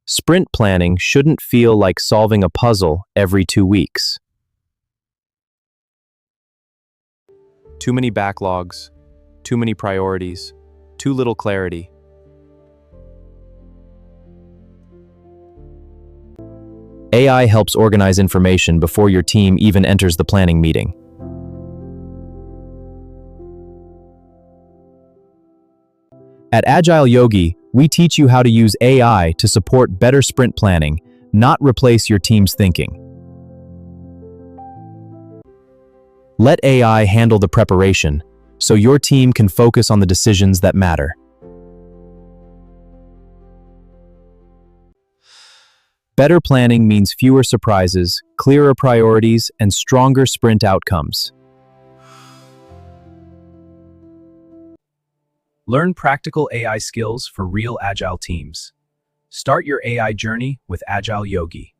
Sprint planning shouldn't feel like solving a puzzle every 2 weeks. Too many backlogs, too many priorities, too little clarity. AI helps organize information before your team even enters the planning meeting. At Agile Yogi, we teach you how to use AI to support better sprint planning, not replace your team's thinking. Let AI handle the preparation, so your team can focus on the decisions that matter. Better planning means fewer surprises, clearer priorities, and stronger sprint outcomes. Learn practical AI skills for real Agile teams. Start your AI journey with Agile Yogi.